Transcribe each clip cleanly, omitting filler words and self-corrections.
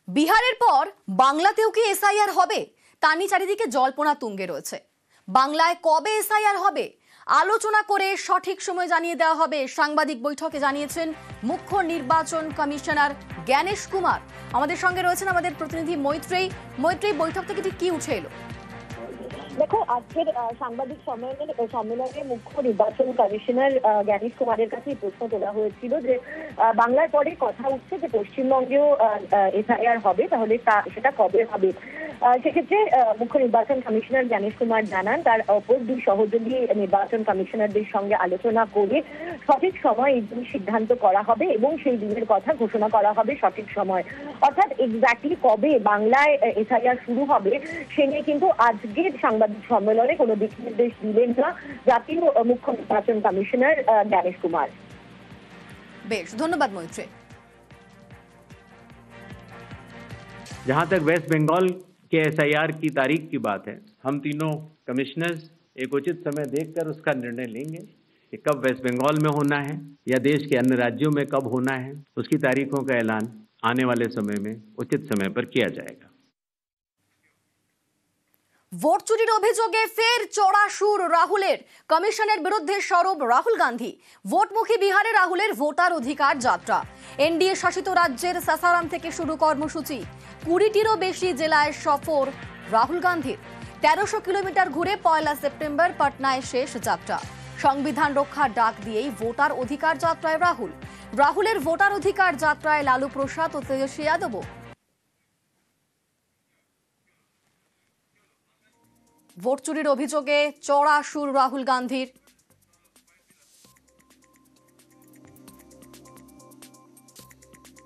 বিহারের পর বাংলাতেও কি এসআইআর হবে তা নিয়ে চারিদিকে জল্পনা তুঙ্গে রয়েছে। বাংলায় কবে এসআইআর হবে আলোচনা করে সঠিক সময় জানিয়ে দেওয়া হবে, সাংবাদিক বৈঠকে জানিয়েছেন মুখ্য নির্বাচন কমিশনার জ্ঞানেশ কুমার। আমাদের সঙ্গে রয়েছেন আমাদের প্রতিনিধি মৈত্রেয়ী। বৈঠক থেকে কি উঠে এলো? দেখো, আজকের সাংবাদিক সম্মেলনে মুখ্য নির্বাচন কমিশনার জ্ঞানেশ কুমারের কাছে প্রশ্ন তোলা হয়েছিল যে বাংলার পরে কথা উঠছে যে পশ্চিমবঙ্গেও এসআইআর হবে, তাহলে সেটা কবে হবে। সেক্ষেত্রে মুখ্য নির্বাচন কমিশনার জ্ঞানেশ কুমার জানান তার অপর দুই সহযোগী নির্বাচন কমিশনারদের সঙ্গে আলোচনা করে সঠিক সময় এই দিন সিদ্ধান্ত করা হবে এবং সেই দিনের কথা ঘোষণা করা হবে সঠিক সময়। অর্থাৎ এক্স্যাক্টলি কবে বাংলায় এসআইআর শুরু হবে সে নিয়ে কিন্তু আজকের সাংবাদিক সম্মেলনে কোনো দিক নির্দেশ দিলেন না জাতীয় মুখ্য নির্বাচন কমিশনার জ্ঞানেশ কুমার। বেশ, ধন্যবাদ মৈত্রেয়ী। जहां तक वेस्ट बंगाल के एसआईआर की तारीख की बात है, हम तीनों कमिश्नर्स एक उचित समय देखकर उसका निर्णय लेंगे कि कब वेस्ट बंगाल में होना है या देश के अन्य राज्यों में कब होना है। उसकी तारीखों का ऐलान आने वाले समय में उचित समय पर किया जाएगा। ভোট চুরির অভিযোগে ফের চড়া সুর রাহুলের, কমিশনের বিরুদ্ধে সরব রাহুল গান্ধী। ভোটমুখী বিহারে রাহুলের ভোটার অধিকার যাত্রা। এনডিএ শাসিত রাজ্যের সাসারাম থেকে শুরু কর্মসূচি। 20টিরও বেশি জেলায় সফর রাহুল গান্ধীর। 1300 কিলোমিটার ঘুরে 1 সেপ্টেম্বর পাটনায় শেষ যাত্রা। সংবিধান রক্ষার ডাক দিয়েই ভোটার অধিকার যাত্রায় রাহুলের ভোটার অধিকার যাত্রায় লালু প্রসাদ ও তেজস্বী যাদব। ভোট চুরির অভিযোগে চড়া সুর রাহুল গান্ধীর।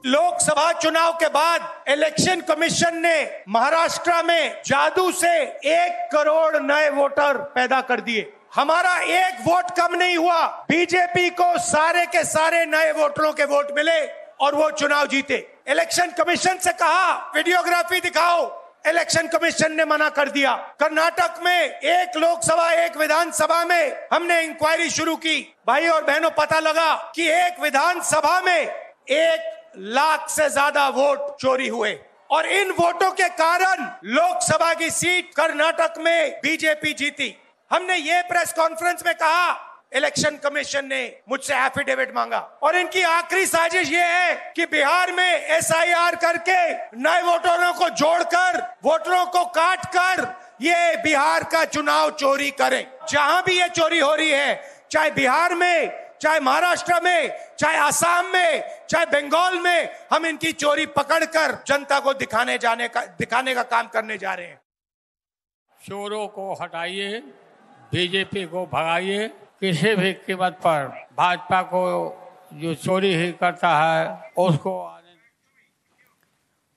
लोकसभा चुनाव के बाद इलेक्शन कमीशन ने महाराष्ट्र में जादू से 1 करोड़ नए वोटर पैदा कर दिए। हमारा एक वोट कम नहीं हुआ। बीजेपी को सारे के सारे नए वोटरों के वोट मिले और वो चुनाव जीते। इलेक्शन कमीशन से कहा वीडियोग्राफी दिखाओ, इलेक्शन कमीशन ने मना कर दिया। कर्नाटक में 1 लोकसभा 1 विधानसभा में हमने इंक्वायरी शुरू की। भाई और बहनों, पता लगा कि 1 विधानसभा में 1 लाख से ज्यादा वोट चोरी हुए और इन वोटों के कारण लोकसभा की सीट कर्नाटक में बीजेपी जीती। हमने ये प्रेस कॉन्फ्रेंस में कहा, इलेक्शन कमीशन ने मुझसे एफिडेविट मांगा और इनकी आखिरी साजिश ये है कि बिहार में एसआईआर करके नए वोटरों को जोड़कर वोटरों को काट कर ये बिहार का चुनाव चोरी करें। जहां भी ये चोरी हो रही है, चाहे बिहार में, चाहे महाराष्ट्र में, चाहे असम में, चाहे बंगाल में, हम इनकी चोरी पकड़कर जनता को दिखाने का काम करने जा रहे हैं। चोरों को हटाइए, बीजेपी को भगाइए। किसी भी कीमत पर भाजपा को जो चोरी ही करता है उसको।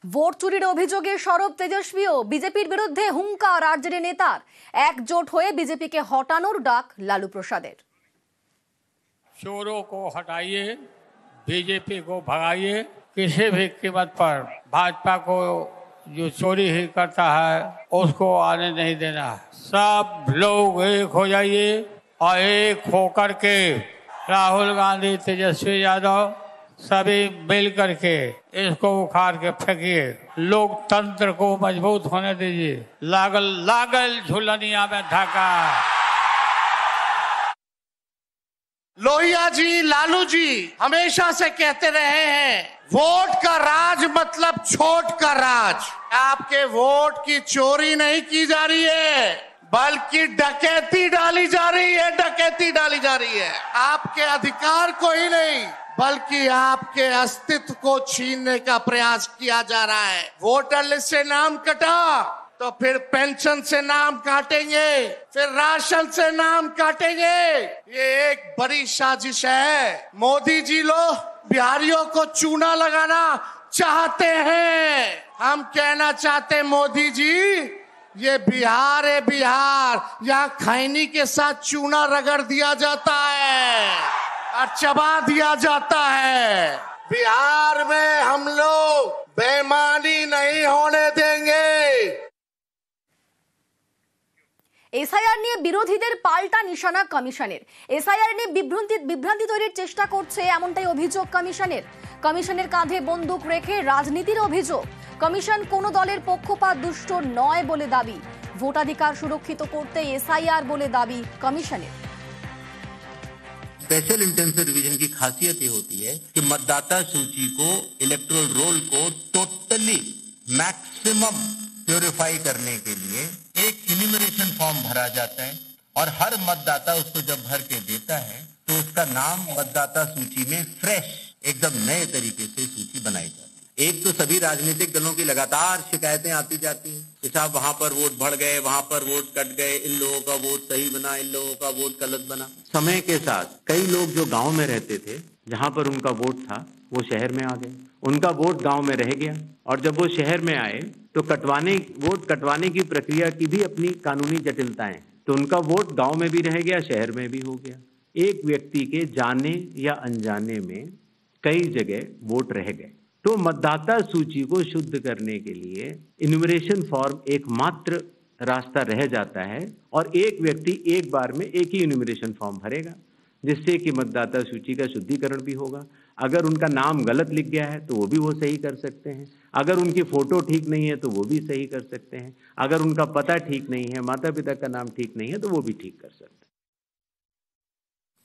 ভোট চুরির অভিযোগে সরব তেজস্বীও। বিজেপির বিরুদ্ধে হুঙ্কার আরজেডি নেতার। একজোট হয়ে বিজেপিকে হটানোর ডাক লালু প্রসাদের। चोरों को हटाइए, बीजेपी को भगाइए। किसी भी कीमत पर भाजपा को जो चोरी ही करता है उसको आने नहीं देना। सब लोग एक हो जाइए और एक होकर के राहुल गांधी, तेजस्वी यादव सभी मिल करके इसको उखाड़ के फेंकिए। लोकतंत्र को मजबूत होने दीजिए। लागल झुलनिया में धाका। लोहिया जी, लालू जी हमेशा से कहते रहे हैं वोट का राज मतलब छोट का राज। आपके वोट की चोरी नहीं की जा रही है बल्कि डकैती डाली जा रही है। डकैती डाली जा रही है। आपके अधिकार को ही नहीं बल्कि आपके अस्तित्व को छीनने का प्रयास किया जा रहा है। वोटर लिस्ट से नाम कटा तो फिर पेंशन से नाम काटेंगे, फिर राशन से नाम काटेंगे। ये एक बड़ी साजिश है। मोदी जी लोग बिहारियों को चूना लगाना चाहते हैं। हम कहना चाहते मोदी जी, ये बिहार है बिहार, यहाँ खैनी के साथ चूना रगड़ दिया जाता है और चबा दिया जाता है। बिहार में हम लोग बेईमानी नहीं होने देंगे। এসআইআর নিয়ে বিরোধীদের পাল্টা নিশানা কমিশনের। এসআইআর নিয়ে বিভ্রান্তি তৈরির চেষ্টা করছে এমনটাই অভিযোগ কমিশনের। কমিশনের কাঁধে বন্দুক রেখে রাজনীতির অভিযোগ। কমিশন কোনো দলের পক্ষপাত দুষ্ট নয় বলে দাবি। ভোটাধিকার সুরক্ষিত করতে এসআইআর বলে দাবি कमीशনের। स्पेशल इंटेंसिव रिवीजन की खासियत ये होती है कि मतदाता सूची को, इलेक्टोरल रोल को टोटली मैक्सिमम प्योरीफाई करने के लिए एक इन्यूमरेशन फॉर्म भरा जाता है और हर मतदाता उसको जब भर के देता है तो उसका नाम मतदाता सूची में फ्रेश एकदम नए तरीके से सूची बनाई जाती है। एक तो सभी राजनीतिक दलों की लगातार शिकायतें आती जाती हैं कि साहब वहां पर वोट बढ़ गए, वहां पर वोट कट गए, इन लोगों का वोट सही बना, इन लोगों का वोट गलत बना। समय के साथ कई लोग जो गांव में रहते थे, जहां पर उनका वोट था, वो शहर में आ गए, उनका वोट गांव में रह गया और जब वो शहर में आए तो वोट कटवाने की प्रक्रिया की भी अपनी कानूनी जटिलताएं, तो उनका वोट गांव में भी रह गया, शहर में भी हो गया। एक व्यक्ति के जाने या अनजाने में कई जगह वोट रह गए। तो मतदाता सूची को शुद्ध करने के लिए इन्यूमरेशन फॉर्म एकमात्र रास्ता रह जाता है और एक व्यक्ति एक बार में एक ही इन्यूमरेशन फॉर्म भरेगा, जिससे कि मतदाता सूची का शुद्धिकरण भी होगा। अगर उनका नाम गलत लिख गया है तो वो भी वो सही कर सकते हैं, अगर उनकी फोटो ठीक नहीं है तो वो भी सही कर सकते हैं, अगर उनका पता ठीक नहीं है, माता पिता का नाम ठीक नहीं है तो वो भी ठीक कर सकते हैं।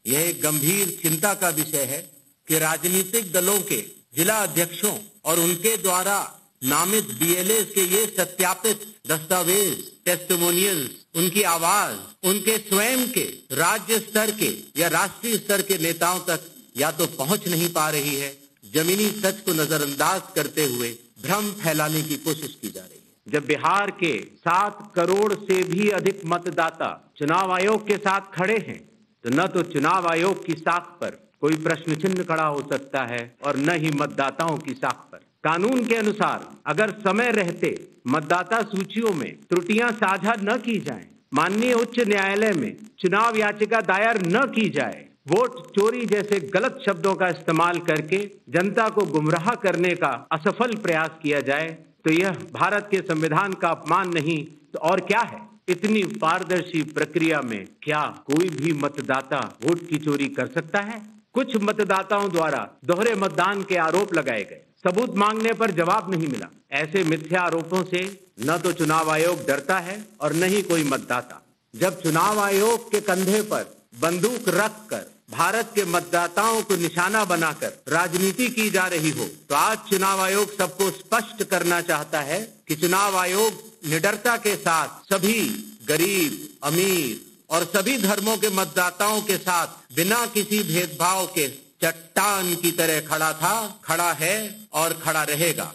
यह एक गंभीर चिंता का विषय है कि राजनीतिक दलों के जिला अध्यक्षों और उनके द्वारा नामित बीएलए के ये सत्यापित दस्तावेज, टेस्टिमोनियल्स, उनकी आवाज उनके स्वयं के राज्य स्तर के या राष्ट्रीय स्तर के नेताओं तक या तो पहुंच नहीं पा रही है, जमीनी सच को नजरअंदाज करते हुए भ्रम फैलाने की कोशिश की जा रही है। जब बिहार के 7 करोड़ से भी अधिक मतदाता चुनाव आयोग के साथ खड़े हैं तो न तो चुनाव आयोग की साख पर कोई प्रश्न चिन्ह खड़ा हो सकता है और न ही मतदाताओं की साख पर। कानून के अनुसार अगर समय रहते मतदाता सूचियों में त्रुटियां साझा न की जाएं, माननीय उच्च न्यायालय में चुनाव याचिका दायर न की जाए, वोट चोरी जैसे गलत शब्दों का इस्तेमाल करके जनता को गुमराह करने का असफल प्रयास किया जाए तो यह भारत के संविधान का अपमान नहीं तो और क्या है। इतनी पारदर्शी प्रक्रिया में क्या कोई भी मतदाता वोट की चोरी कर सकता है? कुछ मतदाताओं द्वारा दोहरे मतदान के आरोप लगाए गए, सबूत मांगने पर जवाब नहीं मिला। ऐसे मिथ्या आरोपों से न तो चुनाव आयोग डरता है और न ही कोई मतदाता। जब चुनाव आयोग के कंधे पर बंदूक रखकर भारत के मतदाताओं को निशाना बनाकर राजनीति की जा रही हो तो आज चुनाव आयोग सबको स्पष्ट करना चाहता है कि चुनाव आयोग निडरता के साथ सभी गरीब, अमीर और सभी धर्मों के मतदाताओं के साथ बिना किसी भेदभाव के चट्टान की तरह खड़ा था, खड़ा है और खड़ा रहेगा।